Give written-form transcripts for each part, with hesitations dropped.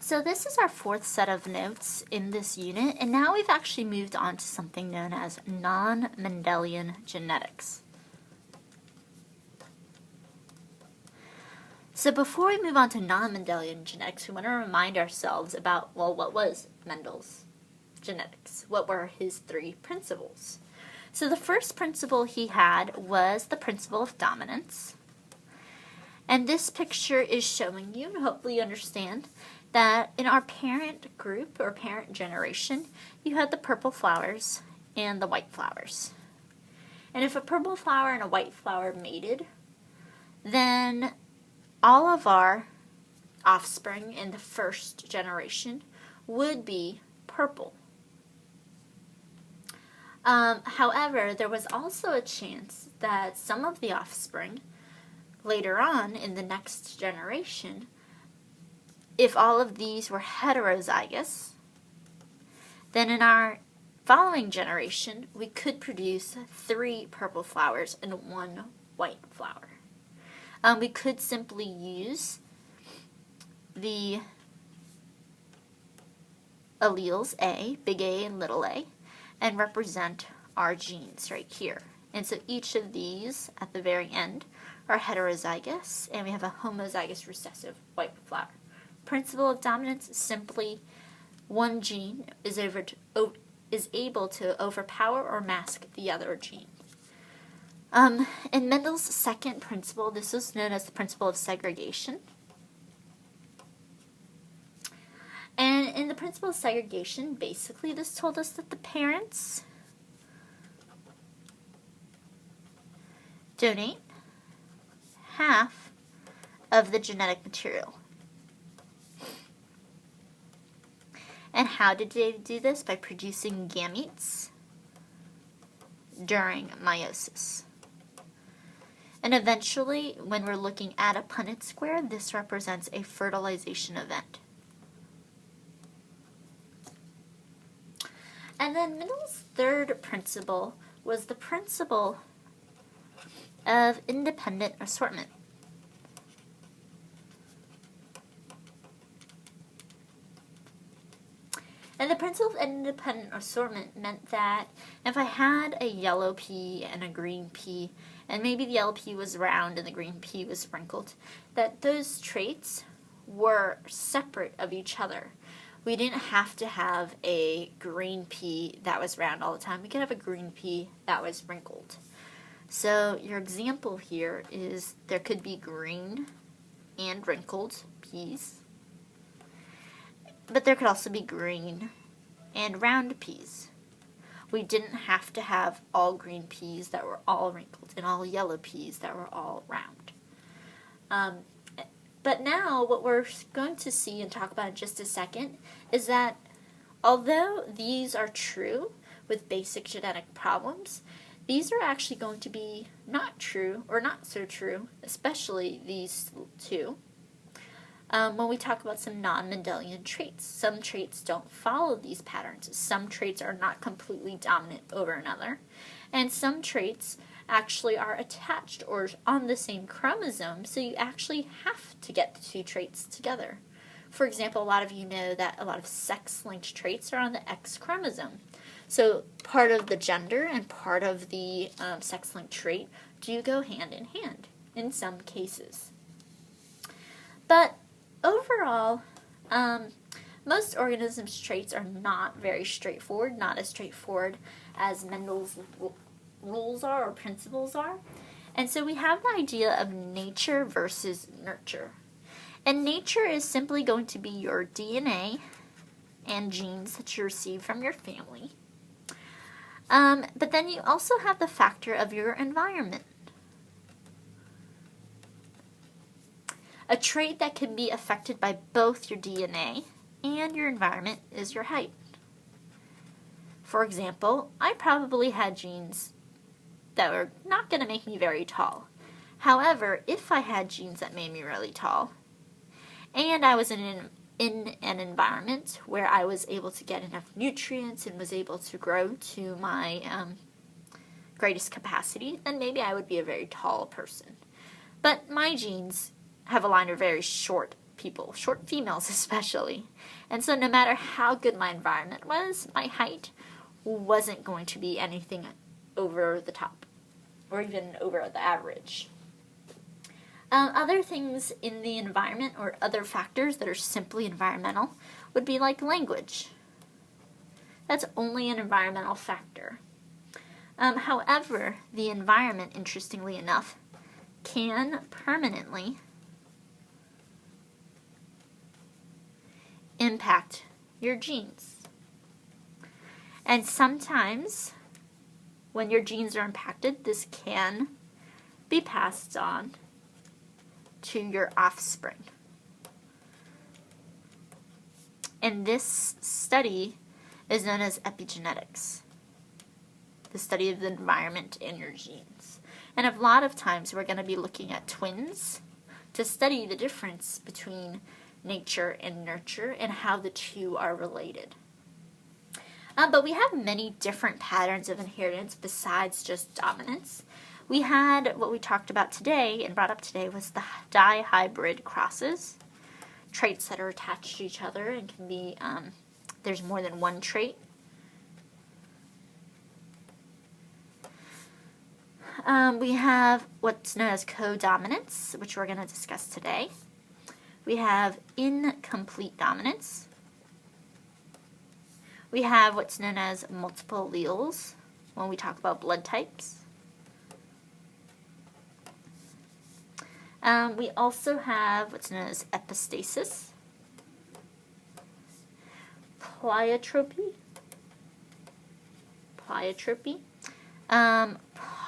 So this is our fourth set of notes in this unit, and now we've actually moved on to something known as non-Mendelian genetics. So before we move on to non-Mendelian genetics, we want to remind ourselves about, well, what was Mendel's genetics? What were his three principles? So the first principle he had was the principle of dominance. And this picture is showing you, and hopefully you understand, that in our parent group or parent generation, you had the purple flowers and the white flowers. And if a purple flower and a white flower mated, then all of our offspring in the first generation would be purple. However, there was also a chance that some of the offspring later on in the next generation, if all of these were heterozygous, then in our following generation, we could produce 3 purple flowers and 1 white flower. We could simply use the alleles A, big A and little a, and represent our genes right here. And so each of these at the very end are heterozygous, and we have a homozygous recessive white flower. Principle of dominance is simply one gene is able to overpower or mask the other gene. In Mendel's second principle, this is known as the principle of segregation. And in the principle of segregation, basically this told us that the parents donate half of the genetic material. And how did they do this? By producing gametes during meiosis. And eventually, when we're looking at a Punnett square, this represents a fertilization event. And then Mendel's third principle was the principle of independent assortment. And the principle of independent assortment meant that if I had a yellow pea and a green pea, and maybe the yellow pea was round and the green pea was wrinkled, that those traits were separate of each other. We didn't have to have a green pea that was round all the time. We could have a green pea that was wrinkled. So your example here is there could be green and wrinkled peas, but there could also be green and round peas. We didn't have to have all green peas that were all wrinkled and all yellow peas that were all round. But now what we're going to see and talk about in just a second is that although these are true with basic genetic problems, these are actually going to be not true or not so true, especially these two, when we talk about some non-Mendelian traits. Some traits don't follow these patterns. Some traits are not completely dominant over another. And some traits actually are attached or on the same chromosome, so you actually have to get the two traits together. For example, a lot of you know that a lot of sex-linked traits are on the X chromosome. So part of the gender and part of the sex-linked trait do go hand in hand in some cases. But overall, most organisms' traits are not very straightforward, not as straightforward as Mendel's rules are or principles are. And so we have the idea of nature versus nurture. And nature is simply going to be your DNA and genes that you receive from your family. But then you also have the factor of your environment. A trait that can be affected by both your DNA and your environment is your height. For example, I probably had genes that were not going to make me very tall. However, if I had genes that made me really tall, and I was in an environment where I was able to get enough nutrients and was able to grow to my greatest capacity, then maybe I would be a very tall person. But my genes have aligned with very short people, short females especially. And so no matter how good my environment was, my height wasn't going to be anything over the top or even over the average. Other things in the environment or other factors that are simply environmental would be like language. That's only an environmental factor. However, the environment, interestingly enough, can permanently impact your genes. And sometimes, when your genes are impacted, this can be passed on to your offspring. And this study is known as epigenetics, the study of the environment and your genes. And a lot of times we're going to be looking at twins to study the difference between nature and nurture and how the two are related. But we have many different patterns of inheritance besides just dominance. We had what we talked about today and brought up today was the dihybrid crosses, traits that are attached to each other and can be, there's more than one trait. We have what's known as codominance, which we're going to discuss today. We have incomplete dominance. We have what's known as multiple alleles when we talk about blood types. We also have what's known as epistasis, pleiotropy,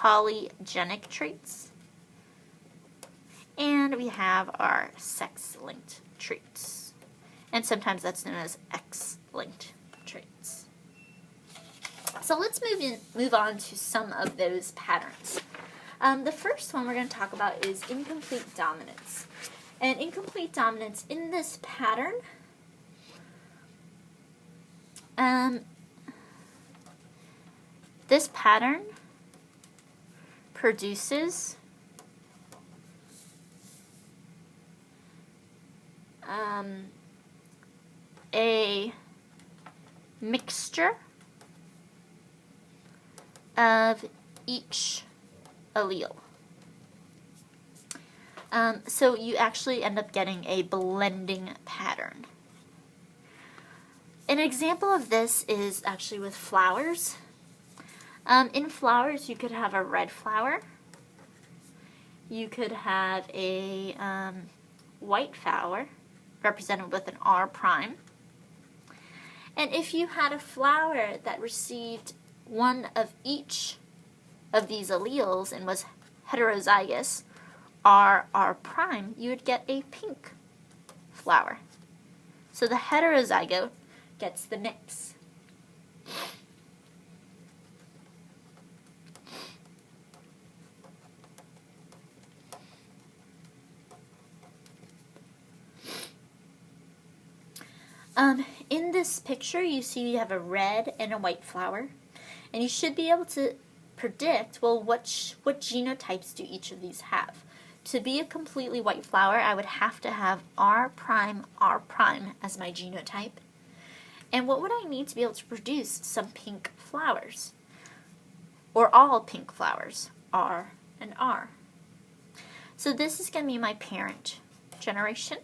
polygenic traits, and we have our sex-linked traits, and sometimes that's known as X-linked traits. So let's move on to some of those patterns. The first one we're going to talk about is incomplete dominance. And incomplete dominance in this pattern, produces a mixture of each allele. So you actually end up getting a blending pattern. An example of this is actually with flowers. In flowers, you could have a red flower. You could have a white flower represented with an R prime. And if you had a flower that received one of each of these alleles and was heterozygous, R prime, you would get a pink flower. So the heterozygote gets the mix. In this picture, you see you have a red and a white flower, and you should be able to predict, well, what genotypes do each of these have? To be a completely white flower, I would have to have R prime as my genotype. And what would I need to be able to produce some pink flowers? Or all pink flowers, R and R. So this is going to be my parent generation,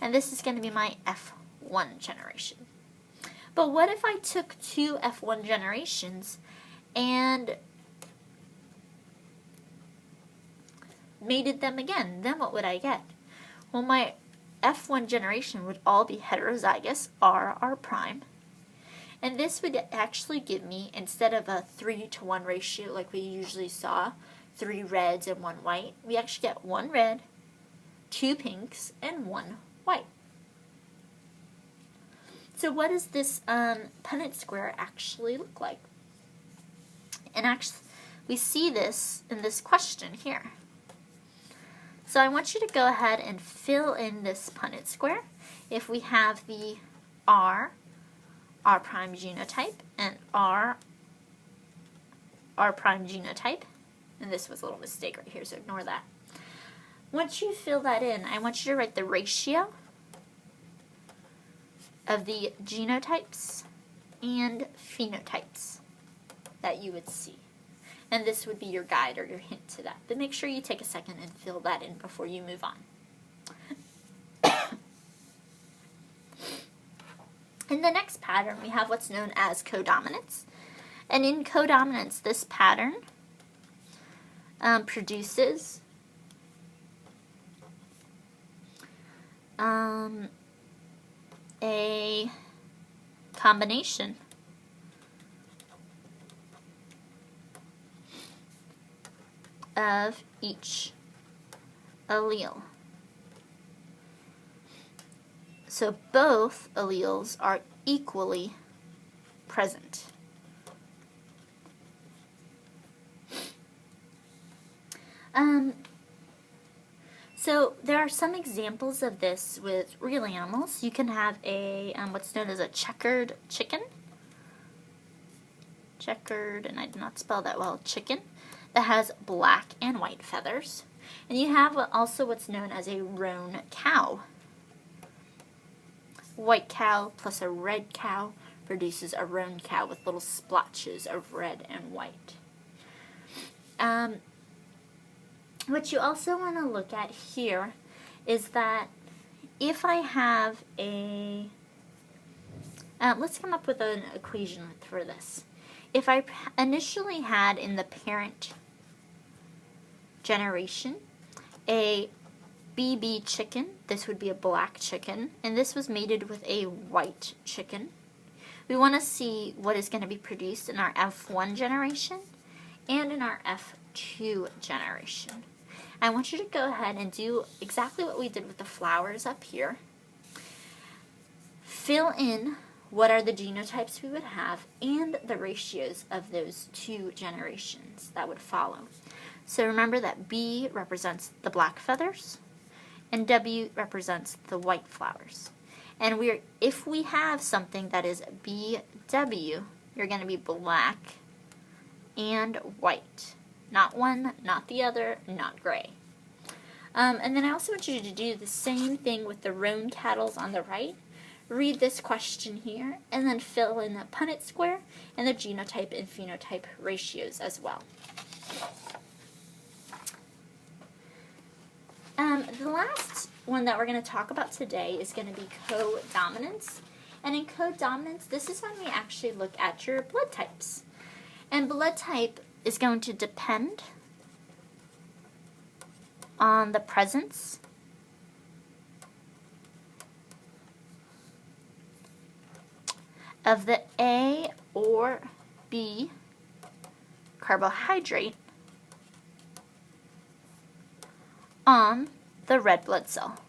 and this is going to be my F1 generation. But what if I took two F1 generations and mated them again? Then what would I get? Well, my F1 generation would all be heterozygous, R prime. And this would actually give me, instead of a 3-to-1 ratio like we usually saw, 3 reds and 1 white, we actually get 1 red, 2 pinks, and 1 white. So what does this Punnett square actually look like? And actually, we see this in this question here. So I want you to go ahead and fill in this Punnett square. If we have the R prime genotype, and R prime genotype, and this was a little mistake right here, so ignore that. Once you fill that in, I want you to write the ratio of the genotypes and phenotypes that you would see. And this would be your guide or your hint to that. But make sure you take a second and fill that in before you move on. In the next pattern, we have what's known as codominance. And in codominance, this pattern produces a combination of each allele. So both alleles are equally present. So there are some examples of this with real animals. You can have a what's known as a checkered chicken. Checkered, and I did not spell that well, chicken, that has black and white feathers. And you have also what's known as a roan cow. White cow plus a red cow produces a roan cow with little splotches of red and white. What you also want to look at here is that if I have a, let's come up with an equation for this. If I initially had in the parent generation a BB chicken, this would be a black chicken, and this was mated with a white chicken. We want to see what is going to be produced in our F1 generation and in our F2 generation. I want you to go ahead and do exactly what we did with the flowers up here. Fill in what are the genotypes we would have and the ratios of those two generations that would follow. So remember that B represents the black feathers and W represents the white flowers. And if we have something that is BW, you're going to be black and white. Not one, not the other, not gray. And then I also want you to do the same thing with the roan cattle on the right. Read this question here, and then fill in the Punnett square and the genotype and phenotype ratios as well. The last one that we're going to talk about today is going to be codominance. And in codominance, this is when we actually look at your blood types. And blood type is going to depend on the presence of the A or B carbohydrate on the red blood cell.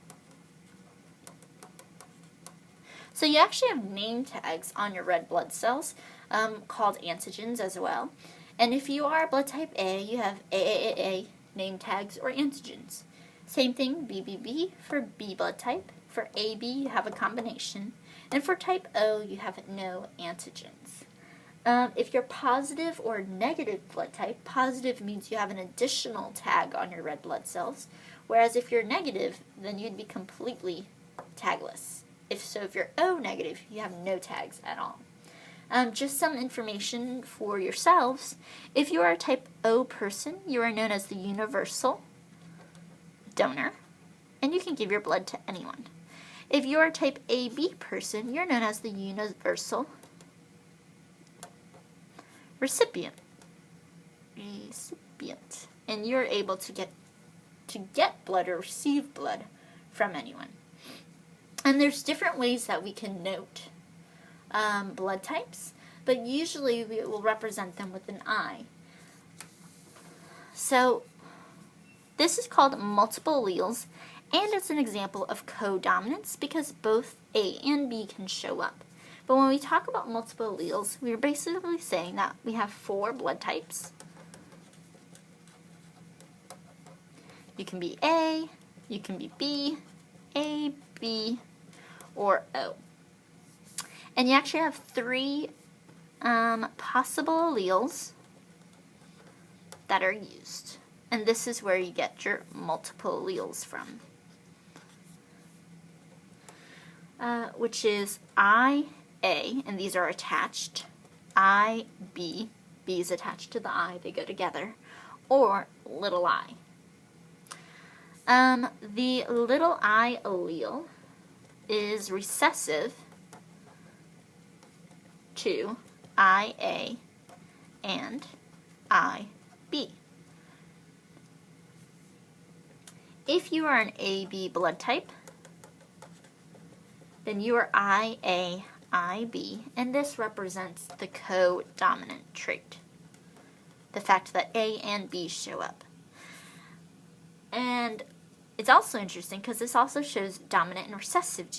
So you actually have name tags on your red blood cells called antigens as well. And if you are blood type A, you have AAA name tags or antigens. Same thing, BBB for B blood type. For AB, you have a combination. And for type O, you have no antigens. If you're positive or negative blood type, positive means you have an additional tag on your red blood cells, whereas if you're negative, then you'd be completely tagless. If you're O negative, you have no tags at all. Just some information for yourselves. If you are a type O person, you are known as the universal donor, and you can give your blood to anyone. If you are a type AB person, you're known as the universal recipient, and you're able to get blood or receive blood from anyone. And there's different ways that we can note blood types, but usually we will represent them with an I. So this is called multiple alleles, and it's an example of codominance because both A and B can show up. But when we talk about multiple alleles, we're basically saying that we have 4 blood types. You can be A, you can be B, A, B, or O. And you actually have 3 possible alleles that are used. And this is where you get your multiple alleles from. which is IA, and these are attached, IB, B is attached to the I, they go together, or little I. The little I allele is recessive to IA and IB. If you are an AB blood type, then you are IA, IB, and this represents the codominant trait, the fact that A and B show up. And it's also interesting because this also shows dominant and recessive genes.